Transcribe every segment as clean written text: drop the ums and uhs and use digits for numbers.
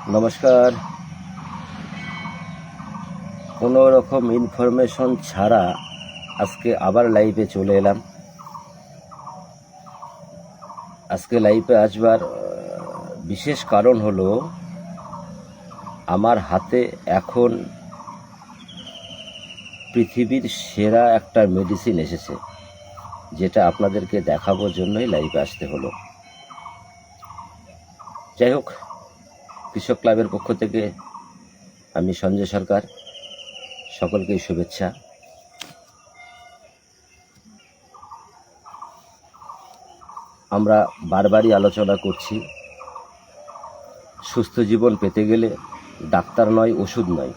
নমস্কার। কোনো রকম ইনফরমেশন ছাড়া আজকে আবার লাইভে চলে এলাম। আজকে লাইভে আসবার বিশেষ কারণ হলো আমার হাতে এখন পৃথিবীর সেরা একটা মেডিসিন এসেছে, যেটা আপনাদেরকে দেখাবার জন্যই লাইভে আসতে হলো। যাই হোক, কৃষক ক্লাবের পক্ষ থেকে আমি সঞ্জয় সরকার, সকলকেই শুভেচ্ছা। আমরা বারবারই আলোচনা করছি, সুস্থ জীবন পেতে গেলে ডাক্তার নয়, ওষুধ নয়,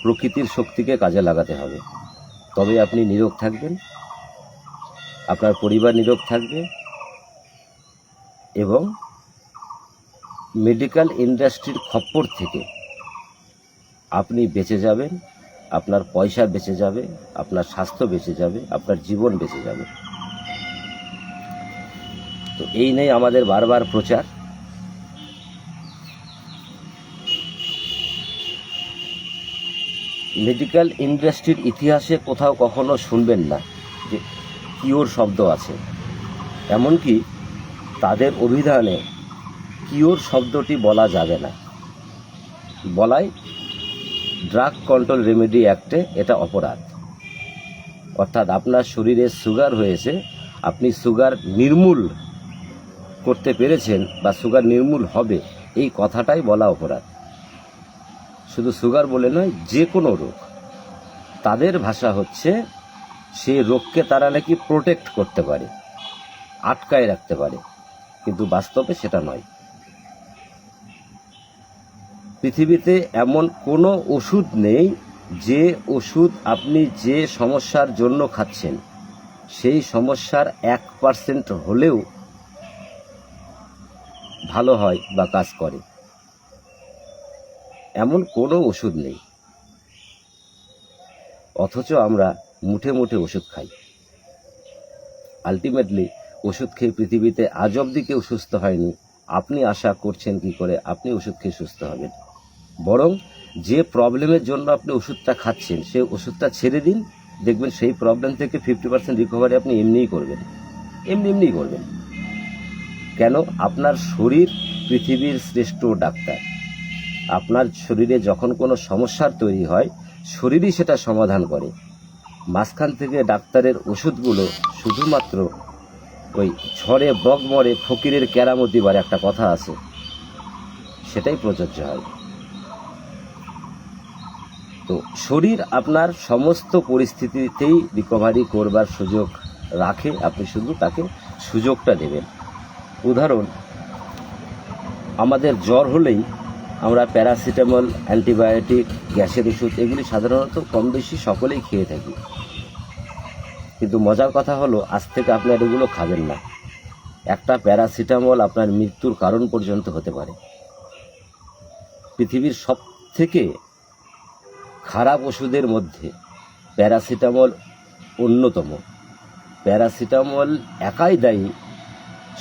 প্রকৃতির শক্তিকে কাজে লাগাতে হবে। তবে আপনি নিরোগ থাকবেন, আপনার পরিবার নিরোগ থাকবে এবং মেডিকেল ইন্ডাস্ট্রির খপ্পর থেকে আপনি বেঁচে যাবেন, আপনার পয়সা বেঁচে যাবে, আপনার স্বাস্থ্য বেঁচে যাবে, আপনার জীবন বেঁচে যাবে। তো এই নেই আমাদের বারবার প্রচার। মেডিকেল ইন্ডাস্ট্রির ইতিহাসে কোথাও কখনো শুনবেন না যে কিওর শব্দ আছে, এমনকি তাদের অভিধানে কিওর শব্দটি বলা যাবে না, বলাই ড্রাগ কন্ট্রোল রেমেডি অ্যাক্টে এটা অপরাধ। অর্থাৎ আপনার শরীরে সুগার হয়েছে, আপনি সুগার নির্মূল করতে পেরেছেন বা সুগার নির্মূল হবে, এই কথাটাই বলা অপরাধ। শুধু সুগার বলে নয়, যে কোনো রোগ, তাদের ভাষা হচ্ছে সেই রোগকে তারা নাকি প্রোটেক্ট করতে পারে, আটকায় রাখতে পারে, কিন্তু বাস্তবে সেটা নয়। পৃথিবীতে এমন কোনো ওষুধ নেই যে ওষুধ আপনি যে সমস্যার জন্য খাচ্ছেন সেই সমস্যার 1% হলেও ভালো হয় বা কাজ করে, এমন কোনো ওষুধ নেই। অথচ আমরা মুঠে মুঠে ওষুধ খাই। আলটিমেটলি ওষুধ খেয়ে পৃথিবীতে আজ অবধি কেউ সুস্থ হয়নি। আপনি আশা করছেন কি করে আপনি ওষুধ খেয়ে সুস্থ হবেন? বরং যে প্রবলেমের জন্য আপনি ওষুধটা খাচ্ছেন সেই ওষুধটা ছেড়ে দিন, দেখবেন সেই প্রবলেম থেকে 50% রিকভারি আপনি এমনিই করবেন, এমনিই করবেন। কেন? আপনার শরীর পৃথিবীর শ্রেষ্ঠ ডাক্তার। আপনার শরীরে যখন কোনো সমস্যার তৈরি হয়, শরীরই সেটা সমাধান করে। মাঝখান থেকে ডাক্তারের ওষুধগুলো শুধুমাত্র ওই ঝড়ে বক মরে ফকিরের কেরামতি বারে একটা কথা আছে, সেটাই প্রযোজ্য হয়। তো শরীর আপনার সমস্ত পরিস্থিতিতেই রিকভারি করবার সুযোগ রাখে, আপনি শুধু তাকে সুযোগটা দেবেন। উদাহরণ, আমাদের জ্বর হলেই আমরা প্যারাসিটামল, অ্যান্টিবায়োটিক, গ্যাসের ওষুধ এগুলি সাধারণত কম বেশি সকলেই খেয়ে থাকি। কিন্তু মজার কথা হলো, আজ থেকে আপনার এগুলো খাবেন না। একটা প্যারাসিটামল আপনার মৃত্যুর কারণ পর্যন্ত হতে পারে। পৃথিবীর সব থেকে খারাপ ওষুধের মধ্যে প্যারাসিটামল অন্যতম। প্যারাসিটামল একাই দায়ী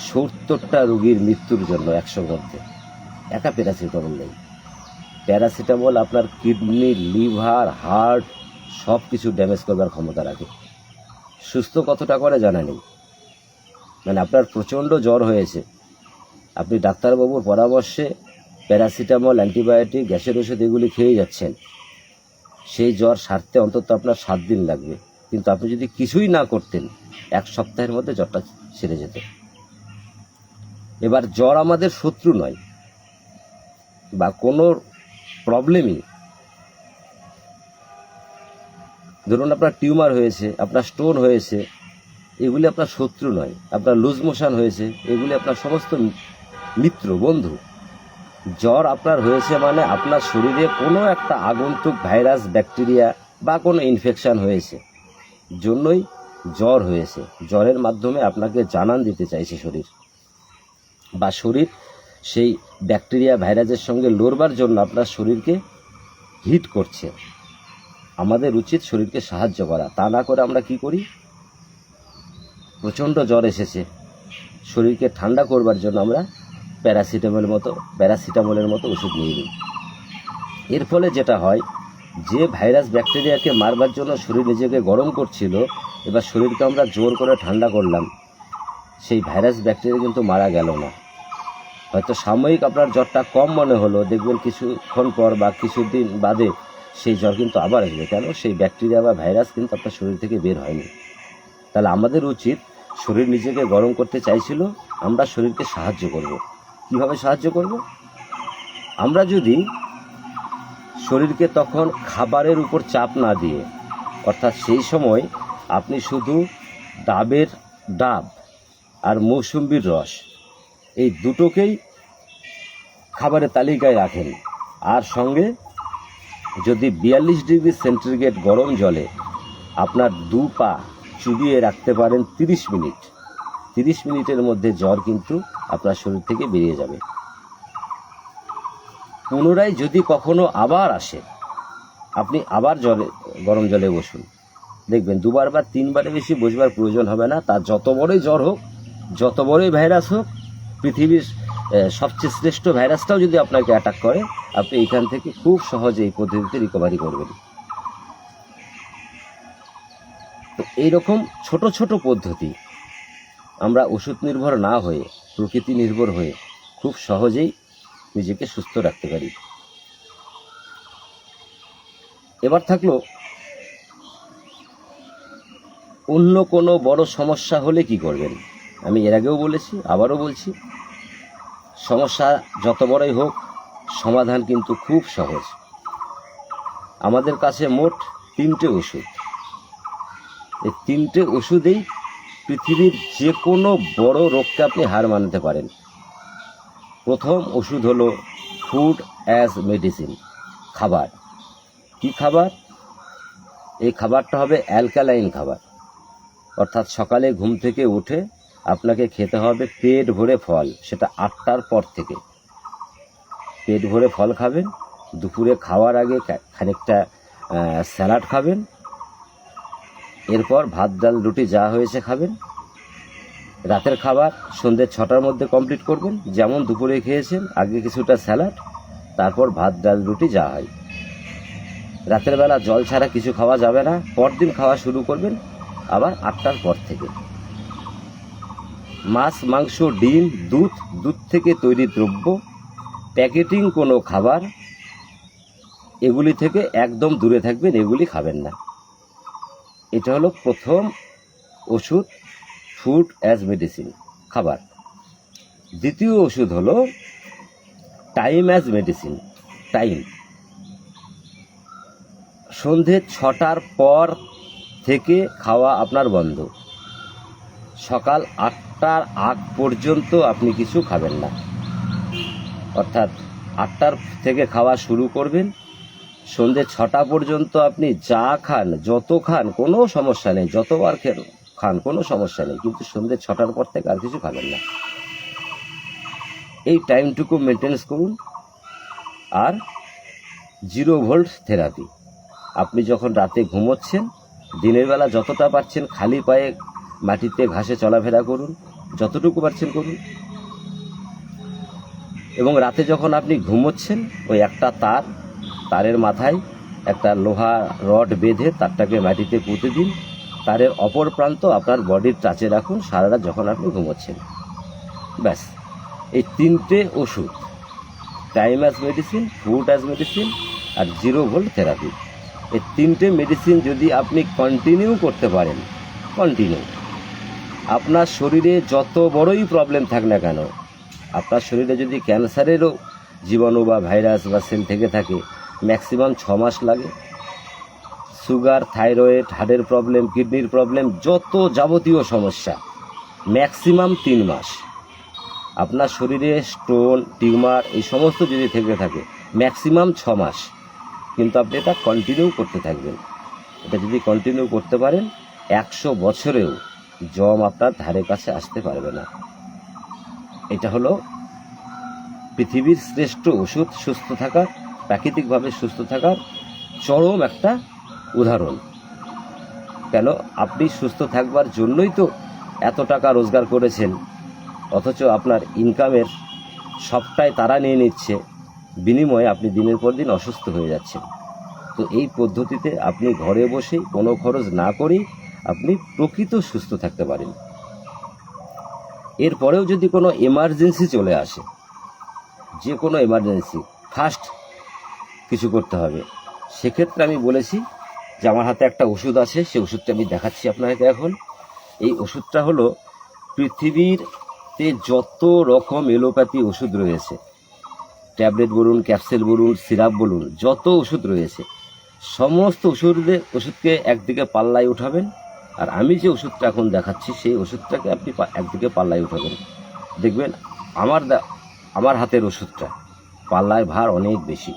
70টা রোগীর মৃত্যুর জন্য 100 মধ্যে। একা প্যারাসিটামল নেই। প্যারাসিটামল আপনার কিডনি, লিভার, হার্ট সব কিছু ড্যামেজ করবার ক্ষমতা রাখে। সুস্থ কতটা করে জানা নেই। মানে আপনার প্রচণ্ড জ্বর হয়েছে, আপনি ডাক্তারবাবুর পরামর্শে প্যারাসিটামল, অ্যান্টিবায়োটিক, গ্যাসের ওষুধ এগুলি খেয়ে যাচ্ছেন, সেই জ্বর সারতে অন্তত আপনার 7 দিন লাগবে। কিন্তু আপনি যদি কিছুই না করতেন, 1 সপ্তাহের মধ্যে জ্বরটা সেরে যেত। এবার জ্বর আমাদের শত্রু নয়, বা কোনো প্রবলেমই, ধরুন আপনার টিউমার হয়েছে, আপনার স্টোন হয়েছে, এগুলি আপনার শত্রু নয়। আপনার লুজ মোশন হয়েছে, এগুলি আপনার সমস্ত মিত্র, বন্ধু। জ্বর আপনার হয়েছে মানে আপনার শরীরে কোনো একটা আগন্তুক ভাইরাস, ব্যাকটেরিয়া বা কোনো ইনফেকশন হয়েছে, জন্যই জ্বর হয়েছে। জ্বরের মাধ্যমে আপনাকে জানান দিতে চাইছে শরীর, বা শরীর সেই ব্যাকটেরিয়া, ভাইরাসের সঙ্গে লড়বার জন্য আপনার শরীরকে হিট করছে। আমাদের উচিত শরীরকে সাহায্য করা। তা না করে আমরা কি করি? প্রচণ্ড জ্বর এসেছে, শরীরকে ঠান্ডা করবার জন্য আমরা প্যারাসিটামলের মতো ওষুধ নিয়ে নিন। এর ফলে যেটা হয়, যে ভাইরাস ব্যাকটেরিয়াকে মারবার জন্য শরীর নিজেকে গরম করছিল, এবার শরীরকে আমরা জোর করে ঠান্ডা করলাম, সেই ভাইরাস ব্যাকটেরিয়া কিন্তু মারা গেল না। হয়তো সাময়িক আপনার জ্বরটা কম মনে হলো, দেখবেন কিছুক্ষণ পর বা কিছুদিন বাদে সেই জ্বর কিন্তু আবার আসবে। কেন? সেই ব্যাকটেরিয়া বা ভাইরাস কিন্তু আপনার শরীর থেকে বের হয়নি। তাহলে আমাদের উচিত, শরীর নিজেকে গরম করতে চাইছিল, আমরা শরীরকে সাহায্য করব। কিভাবে সাহায্য করব? আমরা যদি শরীরকে তখন খাবারের উপর চাপ না দিয়ে, অর্থাৎ সেই সময় আপনি শুধু ডাবের ডাব আর মৌসুম্বির রস, এই দুটোকেই খাবারের তালিকায় রাখেন, আর সঙ্গে যদি 42 ডিগ্রি সেন্টিগ্রেড গরম জলে আপনার 2 পা চুবিয়ে রাখতে পারেন 30 মিনিট, 30 মিনিটের মধ্যে জ্বর কিন্তু আপনার শরীর থেকে বেরিয়ে যাবে। পুনরায় যদি কখনো আবার আসে, আপনি আবার গরম জলে বসুন, দেখবেন 2বার বা 3বারে বেশি বসবার প্রয়োজন হবে না। তার যত বড়ই জ্বর হোক, যত বড়ই ভাইরাস হোক, পৃথিবীর সবচেয়ে শ্রেষ্ঠ ভাইরাসটাও যদি আপনাকে অ্যাটাক করে, আপনি এখান থেকে খুব সহজে এই পদ্ধতিতে রিকভারি করবেন। তো এইরকম ছোট ছোট পদ্ধতি আমরা ওষুধ নির্ভর না হয়ে, প্রকৃতি নির্ভর হয়ে খুব সহজেই নিজেকে সুস্থ রাখতে পারি। এবার থাকলো, অন্য কোনো বড় সমস্যা হলে কি করবেন। আমি এর আগেও বলেছি, আবারও বলছি, সমস্যা যত বড়ই হোক, সমাধান কিন্তু খুব সহজ। আমাদের কাছে মোট 3টে ওষুধ। এই 3টে ওষুধেই পৃথিবীর যে কোনো বড় রোগকে আপনি হার মানাতে পারেন। প্রথম ওষুধ হলো ফুড অ্যাজ মেডিসিন, খাবার। কি খাবার? এই খাবারটা হবে অ্যালকালাইন খাবার, অর্থাৎ সকালে ঘুম থেকে উঠে আপনাকে খেতে হবে পেট ভরে ফল, সেটা 8টার পর থেকে পেট ভরে ফল খাবেন। দুপুরে খাওয়ার আগে খানিকটা স্যালাড খাবেন, এরপর ভাত ডাল রুটি যা হয়েছে খাবেন। রাতের খাবার সন্ধ্যে 6টার মধ্যে কমপ্লিট করবেন, যেমন দুপুরে খেয়েছেন, আগে কিছুটা স্যালাড, তারপর ভাত ডাল রুটি যা হয়। রাতের বেলা জল ছাড়া কিছু খাওয়া যাবে না, পরদিন খাওয়া শুরু করবেন আবার 8টার পর থেকে। মাছ, মাংস, ডিম, দুধ থেকে তৈরি দ্রব্য, প্যাকেটিং কোনো খাবার, এগুলি থেকে একদম দূরে থাকবেন, এগুলি খাবেন না। এটা হলো প্রথম ওষুধ, ফুড অ্যাজ মেডিসিন, খাবার। দ্বিতীয় ওষুধ হলো টাইম অ্যাজ মেডিসিন, টাইম। সন্ধে 6টার পর থেকে খাওয়া আপনার বন্ধ, সকাল 8টার আগ পর্যন্ত আপনি কিছু খাবেন না। অর্থাৎ 8টার থেকে খাওয়া শুরু করবেন, সন্ধে 6টা পর্যন্ত আপনি যা খান, যত খান, কোনো সমস্যা নেই, যতবার খান কোনো সমস্যা নেই, কিন্তু সন্ধে 6টার পর থেকে আর কিছু খাবেন না। এই টাইমটুকু মেনটেন্স করুন। আর 0 ভোল্ট থেরাপি, আপনি যখন রাতে ঘুমোচ্ছেন, দিনের বেলা যতটা পারছেন খালি পায়ে মাটিতে ঘাসে চলাফেরা করুন, যতটুকু পারছেন করুন। এবং রাতে যখন আপনি ঘুমোচ্ছেন, ওই একটা তারের মাথায় একটা লোহা রড বেঁধে তারটাকে মাটিতে পুঁতে দিন, তারের অপর প্রান্ত আপনার বডির টাচে রাখুন সারা রাত যখন আপনি ঘুমোচ্ছেন। ব্যাস, এই 3টে ওষুধ, time as medicine, food as medicine আর 0 ভোল্ট থেরাপি, এই 3টে মেডিসিন যদি আপনি কন্টিনিউ করতে পারেন, আপনার শরীরে যত বড়ই প্রবলেম থাক না কেন, আপনার শরীরে যদি ক্যান্সারেরও জীবাণু বা ভাইরাস বা সেল থেকে থাকে, ম্যাক্সিমাম 6 মাস লাগে। সুগার, থাইরয়েড, হার্টের প্রবলেম, কিডনির প্রবলেম, যত যাবতীয় সমস্যা ম্যাক্সিমাম 3 মাস। আপনার শরীরে স্টোন, টিউমার এই সমস্ত যদি থেকে থাকে, ম্যাক্সিমাম 6 মাস। কিন্তু আপনি এটা কন্টিনিউ করতে থাকবেন। এটা যদি কন্টিনিউ করতে পারেন, 100 বছরেও জম আপনার ধারে কাছে আসতে পারবে না। এটা হলো পৃথিবীর শ্রেষ্ঠ ওষুধ, সুস্থ থাকার, প্রাকৃতিকভাবে সুস্থ থাকার চরম একটা উদাহরণ। কেন? আপনি সুস্থ থাকবার জন্যই তো এত টাকা রোজগার করেছেন, অথচ আপনার ইনকামের সবটাই তারা নিয়ে নিচ্ছে, বিনিময়ে আপনি দিনের পর দিন অসুস্থ হয়ে যাচ্ছেন। তো এই পদ্ধতিতে আপনি ঘরে বসে কোনো খরচ না করেই আপনি প্রকৃত সুস্থ থাকতে পারেন। এরপরেও যদি কোনো এমার্জেন্সি চলে আসে, যে কোনো এমার্জেন্সি ফার্স্ট কিছু করতে হবে, সেক্ষেত্রে আমি বলেছি যে আমার হাতে একটা ওষুধ আছে, সেই ওষুধটা আমি দেখাচ্ছি আপনাকে এখন। এই ওষুধটা হলো পৃথিবীরতে যত রকম এলোপ্যাথি ওষুধ রয়েছে, ট্যাবলেট বলুন, ক্যাপসুল বলুন, সিরাপ বলুন, যত ওষুধ রয়েছে সমস্ত ওষুধকে একদিকে পাল্লায় উঠাবেন, আর আমি যে ওষুধটা এখন দেখাচ্ছি সেই ওষুধটাকে আপনি একদিকে পাল্লায় উঠাবেন। দেখবেন আমার হাতের ওষুধটা পাল্লায় ভার অনেক বেশি,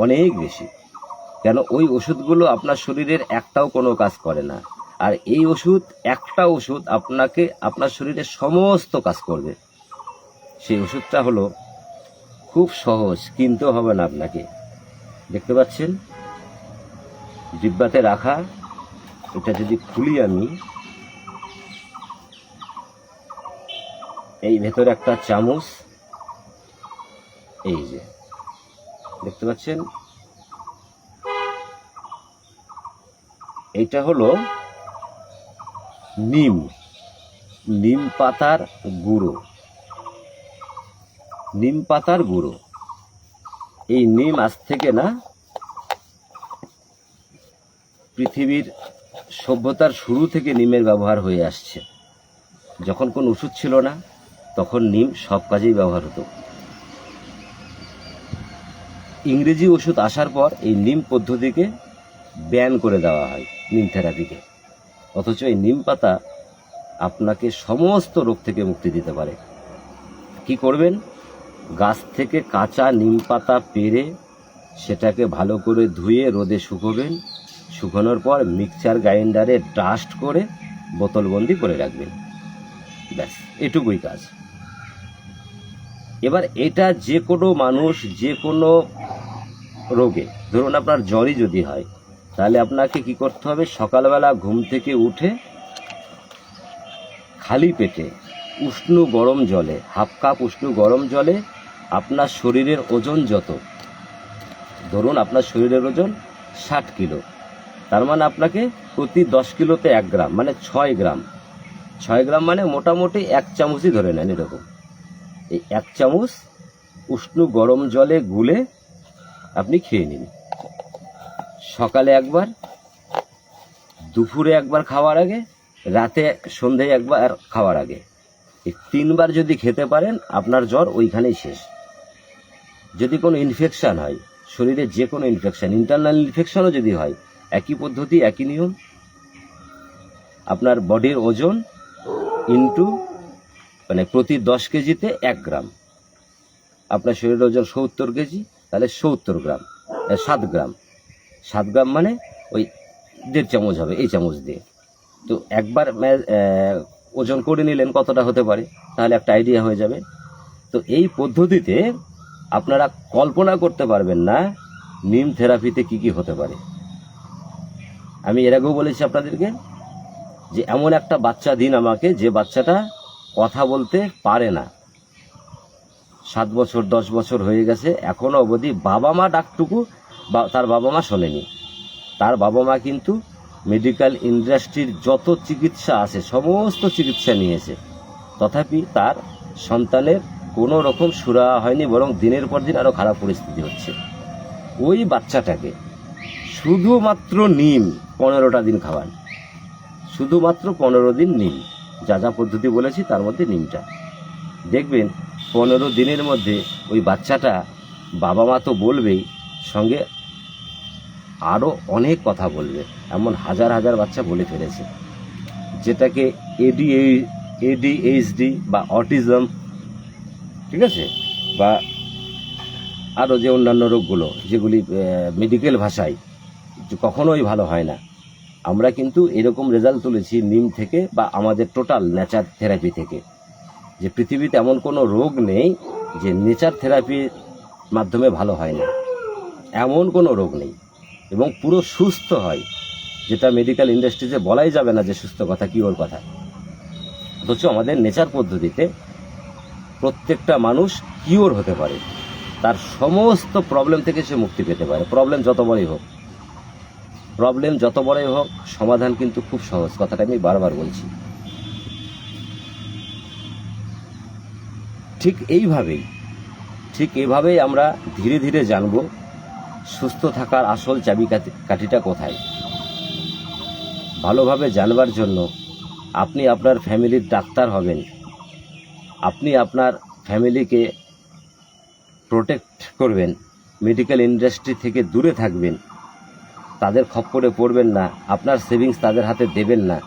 অনেক বেশি। কেন, ওই ওষুধগুলো আপনার শরীরের একটাও কোনো কাজ করে না, আর এই ওষুধ, একটা ওষুধ আপনার শরীরের সমস্ত কাজ করবে। সেই ওষুধটা হলো খুব সহজ, কিনতেও হবে না আপনাকে। দেখতে পাচ্ছেন ডিব্বাতে রাখা, এটা যদি খুলি আমি, এই ভেতরে একটা চামচ, এই যে দেখতে পাচ্ছেন, এইটা হলো নিম পাতার গুঁড়ো, নিম পাতার গুঁড়ো। এই নিম আজ থেকে না, পৃথিবীর সভ্যতার শুরু থেকে নিমের ব্যবহার হয়ে আসছে। যখন কোনো ওষুধ ছিল না তখন নিম সব কাজেই ব্যবহার হতো। ইংরেজি ওষুধ আসার পর এই নিম পদ্ধতিকে ব্যান করে দেওয়া হয়, নিম থেরাপিকে। অথচ এই নিম পাতা আপনাকে সমস্ত রোগ থেকে মুক্তি দিতে পারে। কি করবেন, গাছ থেকে কাঁচা নিম পাতা পেড়ে সেটাকে ভালো করে ধুয়ে রোদে শুকোবেন, শুকানোর পর মিক্সচার গ্রাইন্ডারে ডাস্ট করে বোতলবন্দি করে রাখবেন, ব্যাস এটুকুই কাজ। এবার এটা যে কোনো মানুষ, যে কোনো রোগে, ধরুন আপনার জ্বরই যদি হয়, তাহলে আপনাকে কি করতে হবে, সকালবেলা ঘুম থেকে উঠে খালি পেটে উষ্ণ গরম জলে, হাফ কাপ উষ্ণ গরম জলে আপনার শরীরের ওজন যত, ধরুন আপনার শরীরের ওজন 60 কিলো, তার মানে আপনাকে প্রতি 10 কিলোতে 1 গ্রাম, মানে 6 গ্রাম, 6 গ্রাম মানে মোটামুটি 1 চামচই ধরে নেন এরকম। এই 1 চামচ উষ্ণ গরম জলে গুলে আপনি খেয়ে নিন। সকালে একবার, দুপুরে একবার খাওয়ার আগে, রাতে সন্ধ্যায় একবার খাওয়ার আগে, এই 3 বার যদি খেতে পারেন আপনার জ্বর ওইখানেই শেষ। যদি কোনো ইনফেকশান হয় শরীরে, যে কোনো ইনফেকশান, ইন্টারনাল ইনফেকশনও যদি হয়, একই পদ্ধতি, একই নিয়ম। আপনার বডির ওজন ইন্টু, মানে প্রতি 10 কেজিতে 1 গ্রাম। আপনার শরীরের ওজন 70 কেজি, তাহলে 70 গ্রাম, 7 গ্রাম, 7 গ্রাম মানে ওই 1.5 চামচ হবে এই চামচ দিয়ে। তো একবার ওজন করে নিলেন কতটা হতে পারে, তাহলে একটা আইডিয়া হয়ে যাবে। তো এই পদ্ধতিতে আপনারা কল্পনা করতে পারবেন না নিম থেরাপিতে কি কি হতে পারে। আমি এর আগেও বলেছি আপনাদেরকে যে এমন একটা বাচ্চা দিন আমাকে, যে বাচ্চাটা কথা বলতে পারে না, 7 বছর 10 বছর হয়ে গেছে, এখনো অবধি বাবা মা ডাকটুকু তার বাবা মা শোনেনি। তার বাবা মা কিন্তু মেডিকেল ইন্ডাস্ট্রির যত চিকিৎসা আছে সমস্ত চিকিৎসা নিয়েছে, তথাপি তার সন্তানের কোনো রকম সুরাহা হয়নি, বরং দিনের পর দিন আরও খারাপ পরিস্থিতি হচ্ছে। ওই বাচ্চাটাকে শুধুমাত্র নিম 15টা দিন খাওয়ান, শুধুমাত্র 15 দিন নিম, যা যা পদ্ধতি বলেছি তার মধ্যে নিমটা। দেখবেন 15 দিনের মধ্যে ওই বাচ্চাটা বাবা মা তো বলবেই, সঙ্গে আরও অনেক কথা বলবে। এমন হাজার হাজার বাচ্চা বলে ফেলেছে, যেটাকে ADHD বা অটিজম, ঠিক আছে, বা আরও যে অন্যান্য রোগগুলো যেগুলি মেডিকেল ভাষায় কখনোই ভালো হয় না, আমরা কিন্তু এরকম রেজাল্ট তুলেছি নিম থেকে বা আমাদের টোটাল নেচার থেরাপি থেকে, যে পৃথিবীতে এমন কোনো রোগ নেই যে নেচার থেরাপির মাধ্যমে ভালো হয় না, এমন কোনো রোগ নেই, এবং পুরো সুস্থ হয়, যেটা মেডিকেল ইন্ডাস্ট্রিতে বলাই যাবে না যে সুস্থ কথা, কি ওর কথা। অথচ আমাদের নেচার পদ্ধতিতে প্রত্যেকটা মানুষ কিওর হতে পারে, তার সমস্ত প্রবলেম থেকে সে মুক্তি পেতে পারে। প্রবলেম যত বড়ই হোক সমাধান কিন্তু খুব সহজ, কথাটা আমি বারবার বলছি। ঠিক এইভাবেই আমরা ধীরে ধীরে জানব সুস্থ থাকার আসল চাবিকাঠিটা কোথায়। ভালোভাবে জানবার জন্য আপনি আপনার ফ্যামিলির ডাক্তার হবেন, আপনি আপনার ফ্যামিলিকে প্রোটেক্ট করবেন, মেডিকেল ইন্ডাস্ট্রি থেকে দূরে থাকবেন, তাদের খপ্পরে পড়বেন না, আপনার সেভিংস তাদের হাতে দেবেন না,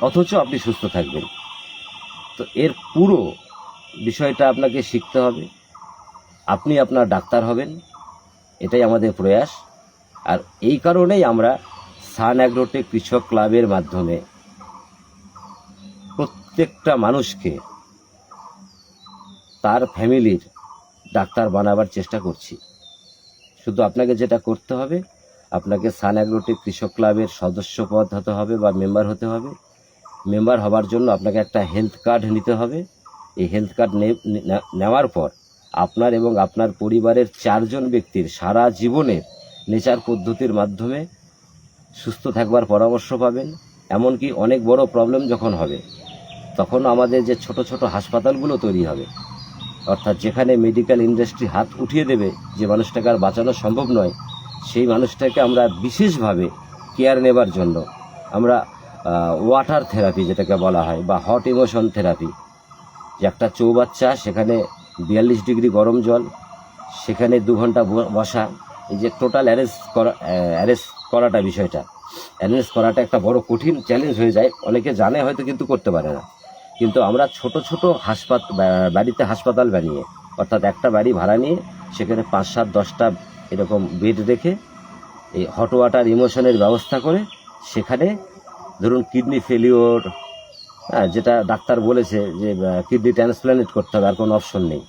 অথচ আপনি সুস্থ থাকবেন। তো এর পুরো বিষয়টা আপনাকে শিখতে হবে, আপনি আপনার ডাক্তার হবেন, এটাই আমাদের প্রয়াস। আর এই কারণেই আমরা সান অ্যাগ্রোটেক কৃষক ক্লাবের মাধ্যমে প্রত্যেকটা মানুষকে তার ফ্যামিলির ডাক্তার বানাবার চেষ্টা করছি। শুধু আপনাকে যেটা করতে হবে, আপনাকে সান অ্যাগ্রোটেক কৃষক ক্লাবের সদস্যপদ হতে হবে বা মেম্বার হতে হবে। মেম্বার হবার জন্য আপনাকে একটা হেলথ কার্ড নিতে হবে। এই হেলথ কার্ড নেওয়ার পর আপনার এবং আপনার পরিবারের 4 জন ব্যক্তির সারা জীবনের নেচার পদ্ধতির মাধ্যমে সুস্থ থাকবার পরামর্শ পাবেন। এমনকি অনেক বড় প্রবলেম যখন হবে তখন আমাদের যে ছোট ছোট হাসপাতালগুলো তৈরি হবে, অর্থাৎ যেখানে মেডিকেল ইন্ডাস্ট্রি হাত উঠিয়ে দেবে, যে মানুষটাকে আর বাঁচানো সম্ভব নয়, সেই মানুষটাকে আমরা বিশেষভাবে কেয়ার নেবার জন্য আমরা ওয়াটার থেরাপি যেটাকে বলা হয়, বা হট ইমোশন থেরাপি, যে একটা চৌবাচ্চা, সেখানে 42 ডিগ্রি গরম জল, সেখানে 2 ঘন্টা বসা, এই যে টোটাল অ্যারেস্ট করাটা একটা বড় কঠিন চ্যালেঞ্জ হয়ে যায়। অনেকে জানে হয়তো কিন্তু করতে পারে না। কিন্তু আমরা ছোট ছোট বাড়িতে হাসপাতাল বানিয়ে, অর্থাৎ একটা বাড়ি ভাড়া নিয়ে সেখানে 5, 7, 10টা এরকম বেড রেখে এই হট ওয়াটার ইমোশনের ব্যবস্থা করে, সেখানে ধরুন কিডনি ফেলিওর, যেটা ডাক্তার বলেছে যে কিডনি ট্রান্সপ্ল্যান্ট করতে হবে, আর কোনো অপশন নেই,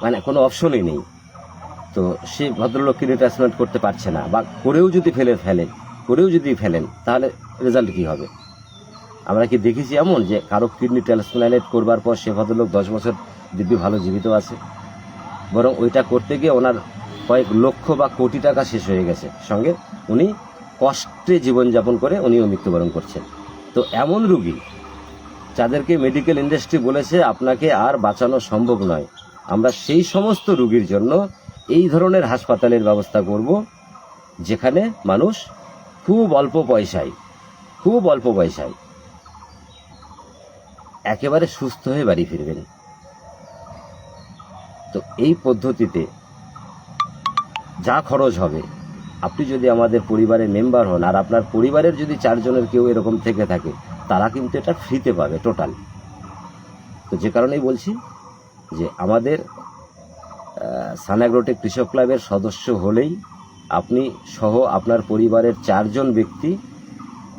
মানে কোনো অপশনই নেই, তো সে ভদ্রলোক কিডনি ট্রান্সপ্ল্যান্ট করতে পারছে না, বা করেও যদি ফেলেন তাহলে রেজাল্ট কী হবে? আমরা কি দেখেছি এমন যে কারো কিডনি ট্রান্সপ্ল্যান্ট করবার পর সে ভদ্রলোক 10 বছর দিব্যি ভালো জীবিত আছে? বরং ওইটা করতে গিয়ে ওনার কয়েক লক্ষ বা কোটি টাকা শেষ হয়ে গেছে, সঙ্গে উনি কষ্টে জীবনযাপন করে উনিও মৃত্যুবরণ করছেন। তো এমন রুগী যাদেরকে মেডিকেল ইন্ডাস্ট্রি বলেছে আপনাকে আর বাঁচানো সম্ভব নয়, আমরা সেই সমস্ত রুগীর জন্য এই ধরনের হাসপাতালের ব্যবস্থা করব, যেখানে মানুষ খুব অল্প পয়সায় একেবারে সুস্থ হয়ে বাড়ি ফিরবেন। তো এই পদ্ধতিতে যা খরচ হবে, আপনি যদি আমাদের পরিবারের মেম্বার হন, আর আপনার পরিবারের যদি 4 জনের কেউ এরকম থেকে থাকে, তারা কিন্তু এটা ফ্রিতে পাবে টোটাল। তো যে কারণেই বলছি যে আমাদের সান অ্যাগ্রোটেক কৃষক ক্লাবের সদস্য হলেই আপনি সহ আপনার পরিবারের 4 জন ব্যক্তি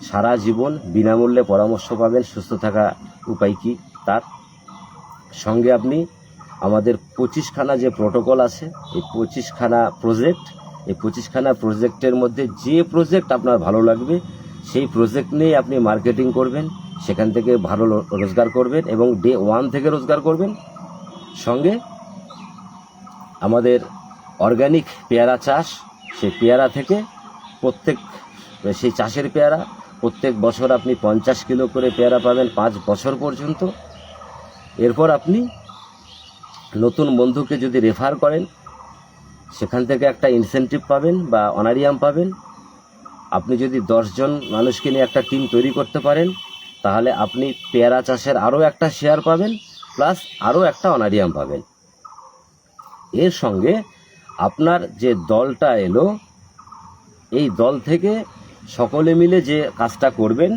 সারা জীবন বিনামূল্যে পরামর্শ পাবেন সুস্থ থাকা উপায় কী তার। সঙ্গে আপনি আমাদের 25খানা যে প্রোটোকল আছে, এই 25খানা প্রজেক্টের মধ্যে যে প্রজেক্ট আপনার ভালো লাগবে সেই প্রজেক্ট নিয়ে আপনি মার্কেটিং করবেন, সেখান থেকে ভালো রোজগার করবেন এবং ডে 1 থেকে রোজগার করবেন। সঙ্গে আমাদের অর্গানিক পেয়ারা চাষ, সেই পেয়ারা থেকে সেই চাষের পেয়ারা প্রত্যেক বছর আপনি 50 কিলো করে পেয়ারা পাবেন 5 বছর পর্যন্ত। এরপর আপনি নতুন বন্ধুকে যদি রেফার করেন, সেখান থেকে একটা ইনসেন্টিভ পাবেন বা অনারিয়াম পাবেন। আপনি যদি 10 জন মানুষকে নিয়ে একটা টিম তৈরি করতে পারেন, তাহলে আপনি পেয়ারা চাষের আরও একটা শেয়ার পাবেন, প্লাস আরও একটা অনারিয়াম পাবেন। এর সঙ্গে আপনার যে দলটা এলো, এই দল থেকে সকলে মিলে যে কাজটা করবেন,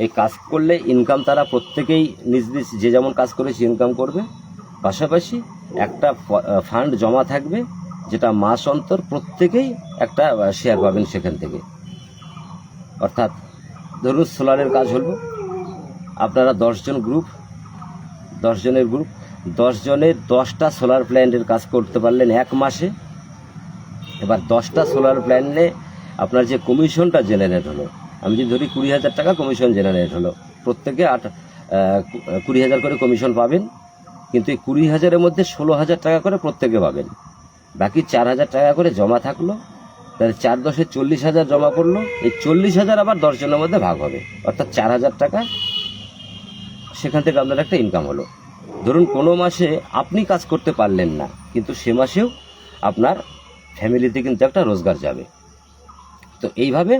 এই কাজ করলে ইনকাম তারা প্রত্যেকেই নিজ নিজ যে যেমন কাজ করেছে ইনকাম করবে। পাশাপাশি একটা ফান্ড জমা থাকবে, যেটা মাস অন্তর প্রত্যেকেই একটা শেয়ার পাবেন সেখান থেকে। অর্থাৎ ধরুন সোলারের কাজ হলো, আপনারা 10 জনের গ্রুপ, 10 জনের 10টা সোলার প্ল্যান্টের কাজ করতে পারলেন 1 মাসে। এবার 10টা সোলার প্ল্যান্টে আপনার যে কমিশনটা জেনারেট হলো, আমি যদি ধরি 20,000 টাকা কমিশন জেনারেট হলো, প্রত্যেকে 20,000 করে কমিশন পাবেন, কিন্তু এই 20,000-এর মধ্যে 16,000 টাকা করে প্রত্যেকে পাবেন। বাকি 4,000 টাকা করে জমা থাকলো, তাহলে 4 10-এ 40,000 জমা করলো। এই 40,000 আবার 10 জনের মধ্যে ভাগ হবে, অর্থাৎ 4,000 টাকা সেখান থেকে আপনার একটা ইনকাম হলো। ধরুন কোনো মাসে আপনি কাজ করতে পারলেন না, কিন্তু সে মাসেও আপনার ফ্যামিলিতে কিন্তু একটা রোজগার যাবে। তো এইভাবে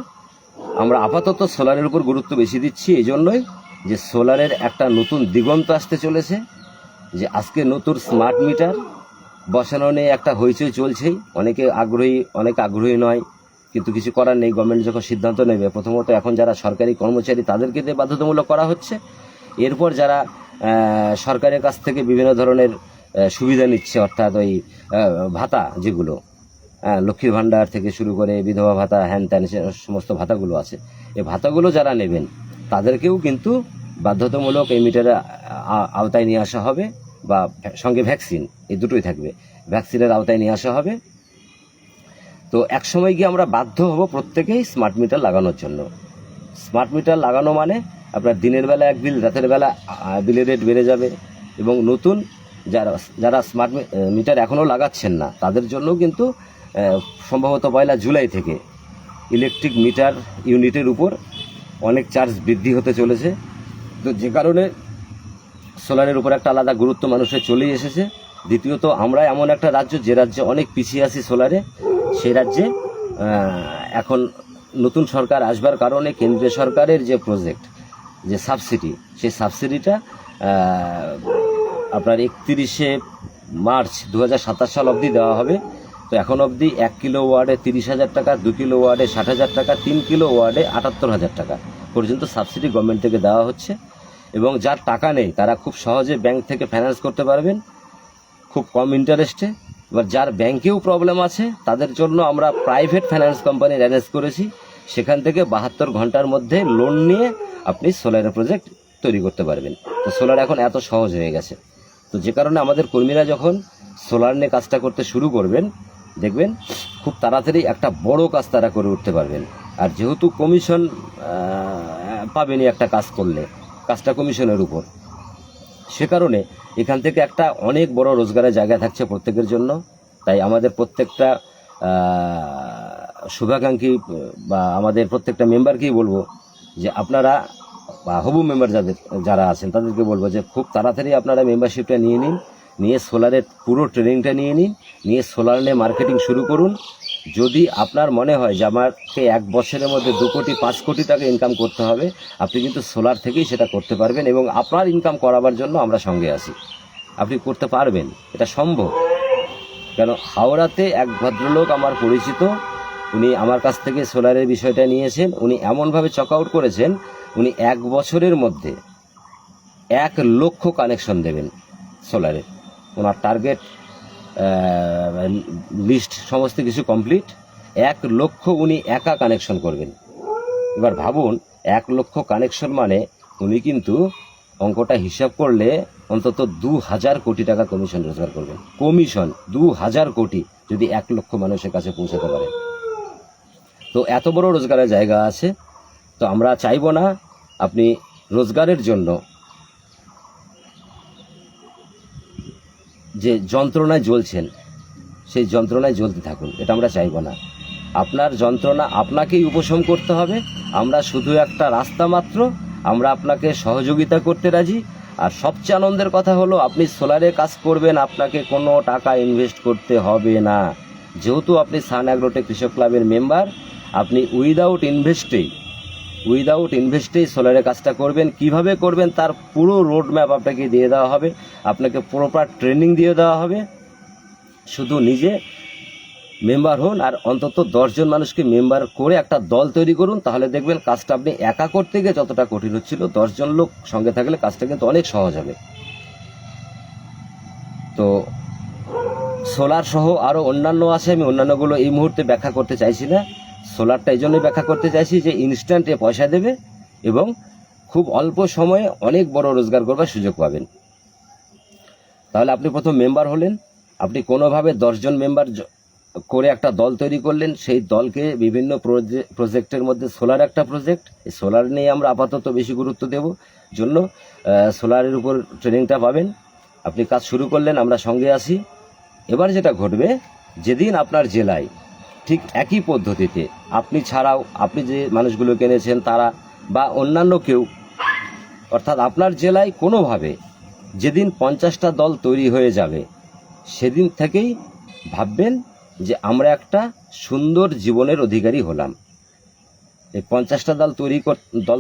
আমরা আপাতত সোলারের উপর গুরুত্ব বেশি দিচ্ছি, এই জন্যই যে সোলারের একটা নতুন দিগন্ত আসতে চলেছে, যে আজকে নতুন স্মার্ট মিটার বসানো নিয়ে একটা হইচই চলছেই। অনেকে আগ্রহী, অনেকে আগ্রহী নয়, কিন্তু কিছু করার নেই। গভর্নমেন্ট যখন সিদ্ধান্ত নেবে, প্রথমত এখন যারা সরকারি কর্মচারী তাদেরকে দিয়ে বাধ্যতামূলক করা হচ্ছে, এরপর যারা সরকারের কাছ থেকে বিভিন্ন ধরনের সুবিধা নিচ্ছে, অর্থাৎ ওই ভাতা যেগুলো লক্ষ্মীর ভাণ্ডার থেকে শুরু করে বিধবা ভাতা, হ্যান ত্যান সমস্ত ভাতাগুলো আছে, এই ভাতাগুলো যারা নেবেন তাদেরকেও কিন্তু বাধ্যতামূলক এই মিটারের আওতায় নিয়ে আসা হবে, বা সঙ্গে ভ্যাকসিন, এই দুটোই থাকবে, ভ্যাকসিনের আওতায় নিয়ে আসা হবে। তো এক সময় গিয়ে আমরা বাধ্য হব প্রত্যেকেই স্মার্ট মিটার লাগানোর জন্য। স্মার্ট মিটার লাগানো মানে আপনার দিনের বেলা এক বিল, রাতের বেলা বিলের রেট বেড়ে যাবে। এবং নতুন যারা স্মার্ট মিটার এখনও লাগাচ্ছেন না তাদের জন্য কিন্তু সম্ভবত 1 জুলাই থেকে ইলেকট্রিক মিটার ইউনিটের উপর অনেক চার্জ বৃদ্ধি হতে চলেছে। তো যে কারণে সোলারের উপর একটা আলাদা গুরুত্ব মানুষের চলেই এসেছে। দ্বিতীয়ত আমরা এমন একটা রাজ্য, যে রাজ্যে অনেক পিছিয়ে আছি সোলারে, সেই রাজ্যে এখন নতুন সরকার আসবার কারণে কেন্দ্রীয় সরকারের যে প্রজেক্ট, যে সাবসিডি, সেই সাবসিডিটা আপনার 31শে মার্চ 2027 সাল অবধি দেওয়া হবে। তো এখন অবধি 1 কিলো ওয়ার্ডে 30,000 টাকা, 2 কিলো ওয়ার্ডে 60,000 টাকা, 3 কিলো ওয়ার্ডে 78,000 টাকা পর্যন্ত সাবসিডি গভর্নমেন্ট থেকে দেওয়া হচ্ছে। এবং যার টাকা নেই তারা খুব সহজে ব্যাংক থেকে ফাইন্যান্স করতে পারবেন, খুব কম ইন্টারেস্টে। এবার যার ব্যাংকেও প্রবলেম আছে তাদের জন্য আমরা প্রাইভেট ফাইন্যান্স কোম্পানির অ্যারেঞ্জ করেছি, সেখান থেকে 72 ঘন্টার মধ্যে লোন নিয়ে আপনি সোলারের প্রজেক্ট তৈরি করতে পারবেন। তো সোলার এখন এত সহজ হয়ে গেছে। তো যে কারণে আমাদের কর্মীরা যখন সোলার নিয়ে কাজটা করতে শুরু করবেন, দেখবেন খুব তাড়াতাড়ি একটা বড় কাজ তারা করে উঠতে পারবেন। আর যেহেতু কমিশন পাবেনই একটা কাজ করলে, কাজটা কমিশনের উপর, সে কারণে এখান থেকে একটা অনেক বড় রোজগারের জায়গা থাকছে প্রত্যেকের জন্য। তাই আমাদের প্রত্যেকটা শুভাকাঙ্ক্ষী বা আমাদের প্রত্যেকটা মেম্বারকেই বলবো যে আপনারা, বা হবু মেম্বার যারা আছেন তাদেরকে বলবো যে খুব তাড়াতাড়ি আপনারা মেম্বারশিপটা নিয়ে নিন, নিয়ে সোলারের পুরো ট্রেনিংটা নিয়ে নিন, নিয়ে সোলার নিয়ে মার্কেটিং শুরু করুন। যদি আপনার মনে হয় যে আমাকে 1 বছরের মধ্যে 2 কোটি 5 কোটি টাকা ইনকাম করতে হবে, আপনি কিন্তু সোলার থেকেই সেটা করতে পারবেন। এবং আপনার ইনকাম করাবার জন্য আমরা সঙ্গে আছি, আপনি করতে পারবেন, এটা সম্ভব। কেন, হাওড়াতে এক ভদ্রলোক আমার পরিচিত, উনি আমার কাছ থেকে সোলারের বিষয়টা নিয়েছেন। উনি এমনভাবে চক আউট করেছেন, উনি 1 বছরের মধ্যে 1 লক্ষ কানেকশন দেবেন সোলারের। ওনার টার্গেট লিস্ট সমস্ত কিছু কমপ্লিট, 1 লক্ষ উনি একা কানেকশন করবেন। এবার ভাবুন 1 লক্ষ কানেকশন মানে উনি কিন্তু অঙ্কটা হিসাব করলে অন্তত 2,000 কোটি টাকা কমিশন রোজগার করবেন। কমিশন 2,000 কোটি যদি 1 লক্ষ মানুষের কাছে পৌঁছাতে পারেন। তো এত বড় রোজগারের জায়গা আছে। তো আমরা চাইবো না আপনি রোজগারের জন্য যে যন্ত্রণায় জ্বলছেন সেই যন্ত্রণায় জ্বলতে থাকুন, এটা আমরা চাইবো না। আপনার যন্ত্রণা আপনাকেই উপশম করতে হবে। আমরা শুধু একটা রাস্তা মাত্র, আমরা আপনাকে সহযোগিতা করতে রাজি। আর সবচেয়ে আনন্দের কথা হলো আপনি সোলারে কাজ করবেন, আপনাকে কোনো টাকা ইনভেস্ট করতে হবে না। যেহেতু আপনি সান অ্যাগ্রোটেক কৃষক ক্লাবের মেম্বার, আপনি উইদাউট ইনভেস্টেই সোলারের কাজটা করবেন। কিভাবে করবেন তার পুরো রোড ম্যাপ আপনাকে দিয়ে দেওয়া হবে, আপনাকে প্রপার ট্রেনিং দিয়ে দেওয়া হবে। শুধু নিজে মেম্বার হন, আর অন্তত 10 জন মানুষকে মেম্বার করে একটা দল তৈরি করুন, তাহলে দেখবেন কাজটা আপনি একা করতে গিয়ে যতটা কঠিন হচ্ছিল, 10 জন লোক সঙ্গে থাকলে কাজটা কিন্তু অনেক সহজ হবে। তো সোলার সহ আরও অন্যান্য আছে, আমি অন্যান্যগুলো এই মুহূর্তে ব্যাখ্যা করতে চাইছি না। সোলারটা এই জন্যই ব্যাখ্যা করতে চাইছি যে ইনস্ট্যান্টে পয়সা দেবে এবং খুব অল্প সময়ে অনেক বড় রোজগার করবার সুযোগ পাবেন। তাহলে আপনি প্রথম মেম্বার হলেন, আপনি কোনোভাবে 10 জন মেম্বার করে একটা দল তৈরি করলেন। সেই দলকে বিভিন্ন প্রজেক্টের মধ্যে সোলার একটা প্রজেক্ট, এই সোলার নিয়ে আমরা আপাতত বেশি গুরুত্ব দেব জন্য সোলারের উপর ট্রেনিংটা পাবেন। আপনি কাজ শুরু করলেন, আমরা সঙ্গে আছি। এবার যেটা ঘটবে, যেদিন আপনার জেলায় ঠিক একই পদ্ধতিতে আপনি ছাড়াও আপনি যে মানুষগুলোকে এনেছেন তারা বা অন্যান্য কেউ, অর্থাৎ আপনার জেলায় কোনোভাবে যেদিন 50টা দল তৈরি হয়ে যাবে, সেদিন থেকেই ভাববেন যে আমরা একটা সুন্দর জীবনের অধিকারী হলাম। এই 50টা দল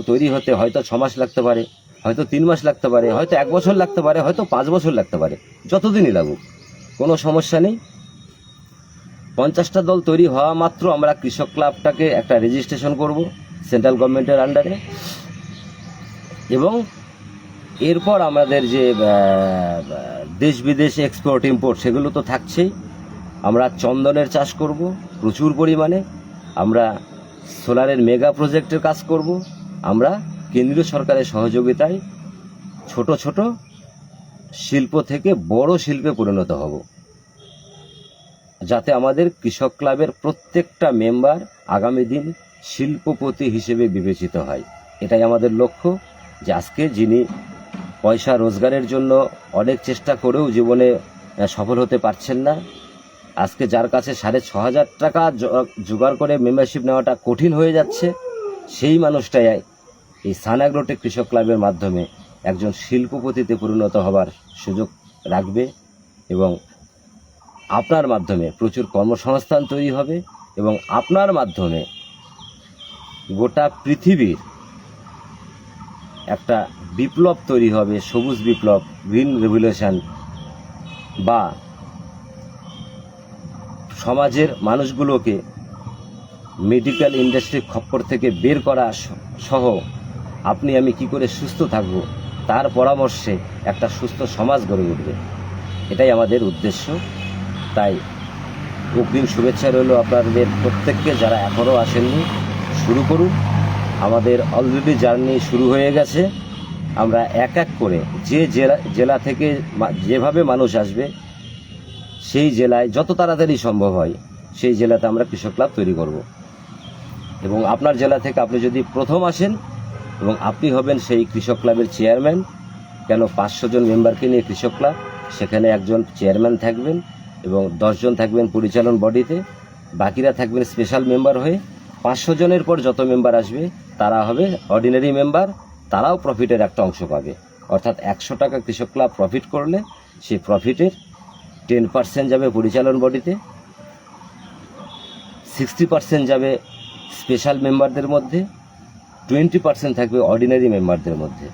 তৈরি হতে হয়তো 6 মাস লাগতে পারে, হয়তো 3 মাস লাগতে পারে, হয়তো 1 বছর লাগতে পারে, হয়তো 5 বছর লাগতে পারে, যতদিনই লাগুক কোনো সমস্যা নেই। 50টা দল তৈরি হওয়া মাত্র আমরা কৃষক ক্লাবটাকে একটা রেজিস্ট্রেশন করব সেন্ট্রাল গভর্নমেন্টের আন্ডারে, এবং এরপর আমাদের যে দেশ বিদেশে এক্সপোর্ট ইম্পোর্ট সেগুলো তো থাকছেই। আমরা চন্দনের চাষ করব প্রচুর পরিমাণে, আমরা সোলারের মেগা প্রজেক্টের কাজ করব, আমরা কেন্দ্রীয় সরকারের সহযোগিতায় ছোট ছোট শিল্প থেকে বড় শিল্পে পরিণত হব, যাতে আমাদের কৃষক ক্লাবের প্রত্যেকটা মেম্বার আগামী দিন শিল্পপতি হিসেবে বিবেচিত হয়। এটাই আমাদের লক্ষ্য। যে আজকে যিনি পয়সা রোজগারের জন্য অনেক চেষ্টা করেও জীবনে সফল হতে পারছেন না, আজকে যার কাছে 6,500 টাকা জোগাড় করে মেম্বারশিপ নেওয়াটা কঠিন হয়ে যাচ্ছে, সেই মানুষটাই এই সান অ্যাগ্রোটেক কৃষক ক্লাবের মাধ্যমে একজন শিল্পপতিতে পরিণত হবার সুযোগ রাখবে, এবং আপনার মাধ্যমে প্রচুর কর্মসংস্থান তৈরি হবে, এবং আপনার মাধ্যমে গোটা পৃথিবীর একটা বিপ্লব তৈরি হবে, সবুজ বিপ্লব, গ্রিন রেভলিউশন, বা সমাজের মানুষগুলোকে মেডিকেল ইন্ডাস্ট্রির খপ্পর থেকে বের করা সহ আপনি আমি কি করে সুস্থ থাকব তার পরামর্শে একটা সুস্থ সমাজ গড়ে উঠবে। এটাই আমাদের উদ্দেশ্য। তাই অগ্রিম শুভেচ্ছা রইল আপনাদের প্রত্যেককে, যারা এখনও আসেননি শুরু করুন। আমাদের অলরেডি জার্নি শুরু হয়ে গেছে। আমরা এক এক করে যে জেলা থেকে যেভাবে মানুষ আসবে, সেই জেলায় যত তাড়াতাড়ি সম্ভব হয় সেই জেলাতে আমরা কৃষক ক্লাব তৈরি করব। এবং আপনার জেলা থেকে আপনি যদি প্রথম আসেন এবং আপনি হবেন সেই কৃষক ক্লাবের চেয়ারম্যান, কেন 500 জন মেম্বারকে নিয়ে কৃষক ক্লাব, সেখানে একজন চেয়ারম্যান থাকবেন এবং 10 জন থাকবেন পরিচালন বডিতে, বাকিরা থাকবেন স্পেশাল মেম্বার হয়ে। 500 জনের পর যত মেম্বার আসবে তারা হবে অর্ডিনারি মেম্বার, তারাও প্রফিটের একটা অংশ পাবে। অর্থাৎ 100 টাকা কৃষক ক্লাব প্রফিট করলে সেই প্রফিটের 10% যাবে পরিচালন বডিতে, 60% যাবে স্পেশাল মেম্বারদের মধ্যে, 20% থাকবে অর্ডিনারি মেম্বারদের মধ্যে।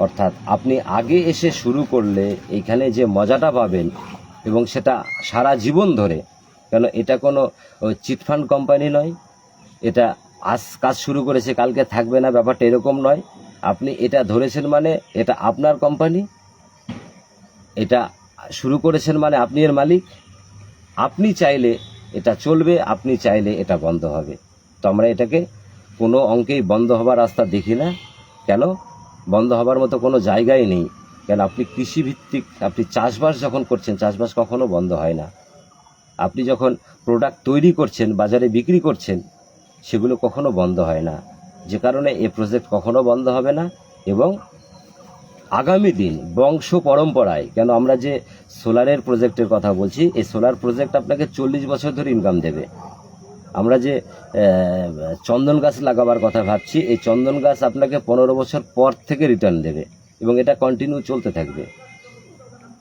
অর্থাৎ আপনি আগে এসে শুরু করলে এইখানে যে মজাটা পাবেন, এবং সেটা সারা জীবন ধরে, কেন এটা কোনো চিটফান্ড কোম্পানি নয়, এটা আজ কাজ শুরু করেছে কালকে থাকবে না, ব্যাপারটা এরকম নয়। আপনি এটা ধরেছেন মানে এটা আপনার কোম্পানি, এটা শুরু করেছেন মানে আপনি এর মালিক। আপনি চাইলে এটা চলবে, আপনি চাইলে এটা বন্ধ হবে। তো আমরা এটাকে কোনো অঙ্কেই বন্ধ হবার রাস্তা দেখি না। কেন বন্ধ হবার মতো কোনো জায়গাই নেই, কেন আপনি কৃষিভিত্তিক, আপনি চাষবাস যখন করছেন, চাষবাস কখনো বন্ধ হয় না। আপনি যখন প্রোডাক্ট তৈরি করছেন, বাজারে বিক্রি করছেন, সেগুলো কখনো বন্ধ হয় না। যে কারণে এই প্রজেক্ট কখনো বন্ধ হবে না। এবং আগামী দিন বংশ পরম্পরায়, কেন আমরা যে সোলারের প্রজেক্টের কথা বলছি, এই সোলার প্রজেক্ট আপনাকে 40 বছর ধরে ইনকাম দেবে। আমরা যে চন্দন গাছ লাগাবার কথা ভাবছি, এই চন্দন গাছ আপনাকে 15 বছর পর থেকে রিটার্ন দেবে, এবং এটা কন্টিনিউ চলতে থাকবে।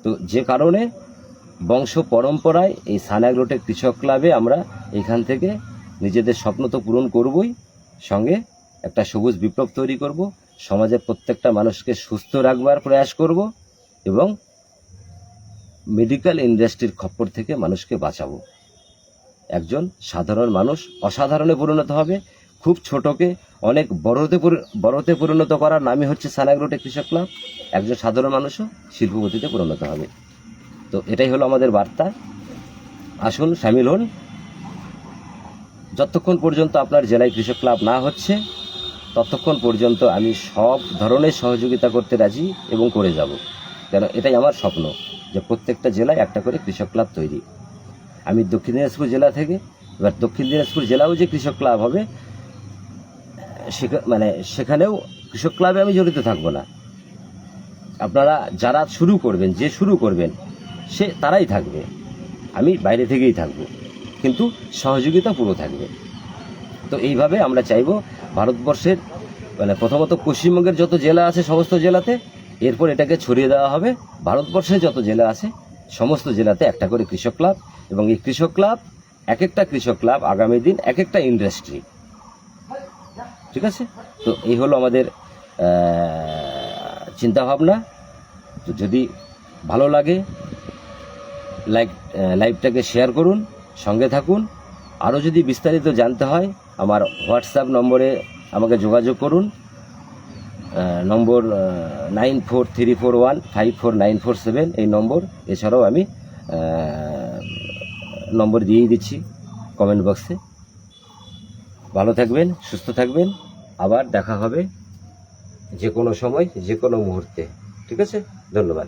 তো যে কারণে বংশ পরম্পরায় এই সান অ্যাগ্রোটেক কৃষক ক্লাবে আমরা এখান থেকে নিজেদের স্বপ্ন তো পূরণ করবই, সঙ্গে একটা সবুজ বিপ্লব তৈরি করব, সমাজের প্রত্যেকটা মানুষকে সুস্থ রাখবার প্রয়াস করব, এবং মেডিকেল ইন্ডাস্ট্রির খপ্পর থেকে মানুষকে বাঁচাবো। একজন সাধারণ মানুষ অসাধারণে পরিণত হবে। খুব ছোটকে অনেক বড়তে পরিণত করার নামই হচ্ছে সান অ্যাগ্রোটেক কৃষক ক্লাব। একজন সাধারণ মানুষও শিল্পপতিতে পরিণত হবে। তো এটাই হলো আমাদের বার্তা। আসুন, সামিল হন। যতক্ষণ পর্যন্ত আপনার জেলায় কৃষক ক্লাব না হচ্ছে, ততক্ষণ পর্যন্ত আমি সব ধরনের সহযোগিতা করতে রাজি এবং করে যাব। কেন এটাই আমার স্বপ্ন, যে প্রত্যেকটা জেলায় একটা করে কৃষক ক্লাব তৈরি। আমি দক্ষিণ দিনাজপুর জেলা থেকে, এবার দক্ষিণ দিনাজপুর জেলাও যে কৃষক ক্লাব হবে সেখানেও কৃষক ক্লাবে আমি জড়িত থাকবো না। আপনারা যারা শুরু করবেন সে তারাই থাকবে, আমি বাইরে থেকেই থাকবো, কিন্তু সহযোগিতা পুরো থাকবে। তো এইভাবে আমরা চাইব ভারতবর্ষের প্রথমত পশ্চিমবঙ্গের যত জেলা আছে সমস্ত জেলাতে, এরপর এটাকে ছড়িয়ে দেওয়া হবে ভারতবর্ষের যত জেলা আছে সমস্ত জেলাতে একটা করে কৃষক ক্লাব, এবং এই কৃষক ক্লাব এক একটা কৃষক ক্লাব আগামী দিন এক একটা ইন্ডাস্ট্রি। ঠিক আছে? তো এই হলো আমাদের চিন্তাভাবনা। তো যদি ভালো লাগে লাইভটাকে শেয়ার করুন, সঙ্গে থাকুন। আরও যদি বিস্তারিত জানতে হয় আমার হোয়াটসঅ্যাপ নম্বরে আমাকে যোগাযোগ করুন, নম্বর 9434154947 এই নম্বর। এছাড়াও আমি নম্বর দিয়েই দিচ্ছি কমেন্ট বক্সে। ভালো থাকবেন, সুস্থ থাকবেন, আবার দেখা হবে যে কোনো সময় যে কোনো মুহূর্তে। ঠিক আছে? ধন্যবাদ।